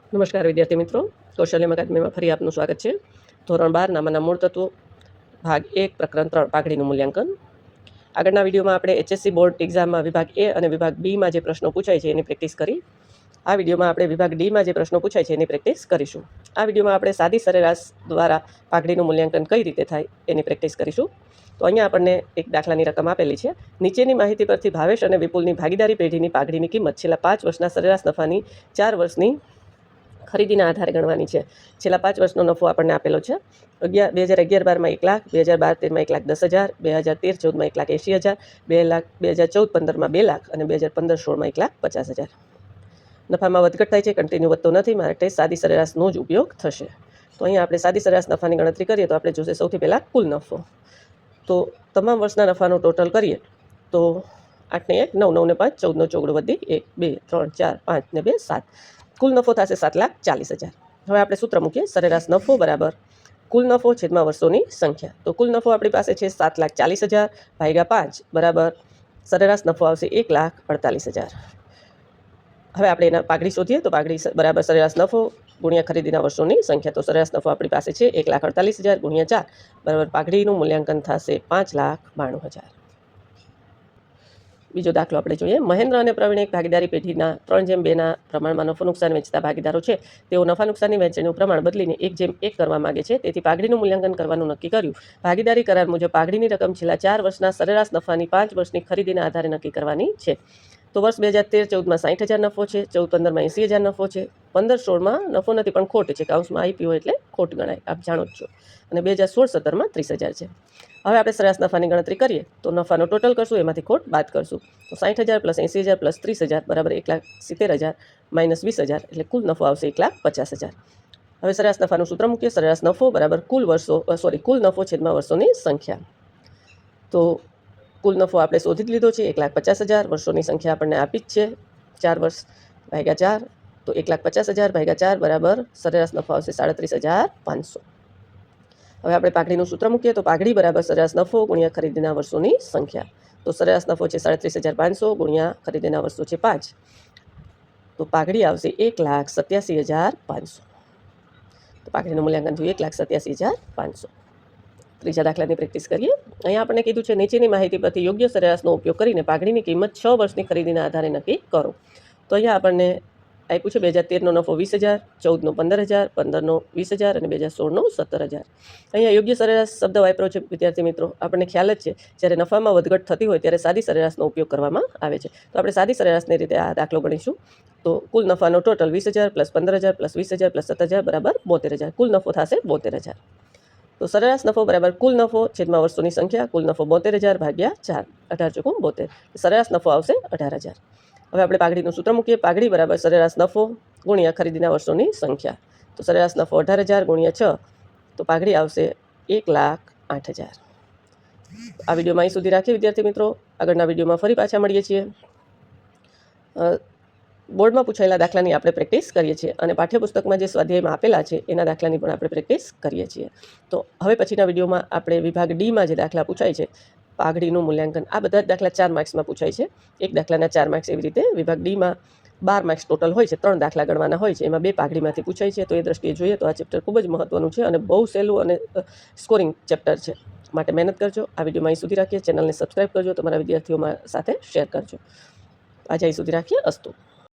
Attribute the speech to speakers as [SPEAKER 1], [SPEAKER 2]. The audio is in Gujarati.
[SPEAKER 1] નમસ્કાર વિદ્યાર્થી મિત્રો, કૌશલ્ય અકાદમીમાં ફરી આપનું સ્વાગત છે. ધોરણ 12 નામાંના મૂળ તત્વો ભાગ 1 પ્રકરણ 3 પાઘડીનું મૂલ્યાંકન. આગળના વિડીયોમાં આપણે HSC બોર્ડ એક્ઝામમાં વિભાગ A અને વિભાગ Bમાં જે પ્રશ્નો પૂછાય છે એની પ્રેક્ટિસ કરી. આ વિડીયોમાં આપણે વિભાગ Dમાં જે પ્રશ્નો પૂછાય છે એની પ્રેક્ટિસ કરીશું. આ વિડીયોમાં આપણે સાદી સરેરાશ દ્વારા પાઘડીનું મૂલ્યાંકન કઈ રીતે થાય એની પ્રેક્ટિસ કરીશું. તો અહીંયા આપણને એક દાખલાની રકમ આપેલી છે. નીચેની માહિતી પરથી ભાવેશ અને વિપુલની ભાગીદારી પેઢીની પાઘડીની કિંમત છેલ્લા 5 વર્ષના સરેરાશ નફાની 4 વર્ષની ખરીદીના આધારે ગણવાની છે. છેલ્લા 5 વર્ષનો નફો આપણને આપેલો છે. 2011-12માં 1 લાખ, 2012-13માં 1,10,000, 2013-14માં 1,80,000, 2014-15માં 2 લાખ અને 2015-16માં 1,50,000. નફામાં વધઘટ થાય છે, કન્ટિન્યુ વધતો નથી, માટે સાદી સરેરાશનો જ ઉપયોગ થશે. તો અહીંયા આપણે સાદી સરેરાશ નફાની ગણતરી કરીએ તો આપણે જોશે સૌથી પહેલાં કુલ નફો. તો તમામ વર્ષના નફાનું ટોટલ કરીએ તો 8 ને 1 9, 9 ને 5 14 નો ચોગડો વધી 1 2 3 4 5 ને 2 7. કુલ નફો થશે 7,40,000. હવે આપણે સૂત્ર મૂકીએ. સરેરાશ નફો બરાબર કુલ નફો છેદમાં વર્ષોની સંખ્યા. તો કુલ નફો આપણી પાસે છે 7,40,000 ભાગ્યા 5 બરાબર સરેરાશ નફો આવશે 1,48,000. હવે આપણે એના પાઘડી શોધીએ તો પાઘડી બરાબર સરેરાશ નફો ગુણ્યા ખરીદીના વર્ષોની સંખ્યા. તો સરેરાશ નફો આપણી પાસે છે 1,48,000 ગુણ્યા 4 બરાબર પાઘડીનું મૂલ્યાંકન થશે 5,92,000. બીજો દાખલો આપણે જોઈએ. મહેન્દ્ર અને પ્રવીણ એક ભાગીદારી પેઢીના 3:2ના પ્રમાણમાં નફો નુકસાન વેચતા ભાગીદારો છે. તેઓ નફા નુકસાનની વહેંચણીનું પ્રમાણ બદલીને 1:1 કરવા માગે છે. તેથી પાઘડીનું મૂલ્યાંકન કરવાનું નક્કી કર્યું. ભાગીદારી કરાર મુજબ પાઘડીની રકમ છેલ્લા 4 વર્ષના સરેરાશ નફાની 5 વર્ષની ખરીદીના આધારે નક્કી કરવાની છે. તો વર્ષ 2013-14માં 60,000 નફો છે, 14-15માં 80,000 નફો છે, 15-16માં નફો નથી પણ ખોટ છે, કાઉન્સમાં IPO એટલે ખોટ ગણાય, આપ જાણો જ છો, અને 2016-17માં 30,000 છે. હવે આપણે સરેરાશ નફાની ગણતરી કરીએ તો નફાનો ટોટલ કરશું, એમાંથી ખોટ બાદ કરશું. તો 60,000 + 80,000 + 30,000 બરાબર 1,70,000 - 20,000 એટલે કુલ નફો આવશે 1,50,000. હવે સરેરાશ નફાનું સૂત્ર મૂકીએ. સરેરાશ નફો બરાબર કુલ નફો છેદમાં વર્ષોની સંખ્યા. તો કુલ નફો આપણે શોધી જ લીધો છે 1,50,000. વર્ષોની સંખ્યા આપણને આપી જ છે 4 વર્ષ ભાગ્યા 4. તો 1,50,000 ભાગ્યા 4 બરાબર સરેરાશ નફો આવશે 37,500. હવે આપણે પાઘડીનું સૂત્ર મૂકીએ તો પાઘડી બરાબર સરેરાશ નફો ગુણ્યા ખરીદીના વર્ષોની સંખ્યા. તો સરેરાશ નફો છે 37,500 ગુણ્યા ખરીદીના વર્ષો છે 5. તો પાઘડી આવશે 1,87,500. તો પાઘડીનું મૂલ્યાંકન થયું 1,87,500. ત્રીજા દાખલાની પ્રેક્ટિસ કરીએ. અહીંયા આપણને કીધું છે નીચેની માહિતી પરથી યોગ્ય સરેરાશનો ઉપયોગ કરીને પાઘડીની કિંમત 6 વર્ષની ખરીદીના આધારે નક્કી કરો. તો અહીંયા આપણને આપ્યું છે 2013નો નફો 20,000, 14નો 15,000, 15નો 20,000 અને 2016નો 17,000. અહીંયા યોગ્ય સરેરાશ શબ્દ વાપર્યો છે વિદ્યાર્થી મિત્રો. આપણને ખ્યાલ જ છે જ્યારે નફામાં વધઘટ થતી હોય ત્યારે સાદી સરેરાશનો ઉપયોગ કરવામાં આવે છે. તો આપણે સાદી સરેરાશની રીતે આ દાખલો ગણીશું. તો કુલ નફાનો ટોટલ 20,000 + 15,000 + 20,000 + 17,000 બરાબર 72,000. કુલ નફો થશે 72,000. તો સરેરાશ નફો બરાબર કુલ નફો છેદમાં વર્ષોની સંખ્યા. કુલ નફો 72,000 ભાગ્યા 4 18 ચોકું 72. સરેરાશ નફો આવશે 18,000. હવે આપણે પાઘડીનું સૂત્ર મૂકીએ. પાઘડી બરાબર સરેરાશ નફો ગુણ્યા ખરીદીના વર્ષોની સંખ્યા. તો સરેરાશ નફો 18,000 ગુણ્યા 6. તો પાઘડી આવશે 1,08,000. આ વિડીયોમાં અહીં સુધી રાખીએ વિદ્યાર્થી મિત્રો. આગળના વિડીયોમાં ફરી પાછા મળીએ છીએ. બોર્ડમાં પૂછાયેલા દાખલાની આપણે પ્રેક્ટિસ કરીએ છીએ અને પાઠ્યપુસ્તકમાં જે સ્વાધ્યાયમાં આપેલા છે એના દાખલાની પણ આપણે પ્રેક્ટિસ કરીએ છીએ. તો હવે પછીના વિડીયોમાં આપણે વિભાગ Dમાં જે દાખલા પૂછાય છે પાઘડીનું મૂલ્યાંકન, આ બધા જ દાખલા 4 માર્ક્સમાં પૂછાય છે. એક દાખલાના 4 માર્ક્સ. એવી રીતે વિભાગ Dમાં 12 માર્ક્સ ટોટલ હોય છે. 3 દાખલા ગણવાના હોય છે, એમાં 2 પાઘડીમાંથી પૂછાય છે. તો એ દ્રષ્ટિએ જોઈએ તો આ ચેપ્ટર ખૂબ જ મહત્ત્વનું છે અને બહુ સહેલું અને સ્કોરિંગ ચેપ્ટર છે. માટે મહેનત કરજો. આ વિડીયોમાં અહીં સુધી રાખીએ. ચેનલને સબસ્ક્રાઈબ કરજો, તમારા વિદ્યાર્થીઓ સાથે શેર કરજો. આજે અહીં સુધી રાખીએ. અસ્તુ.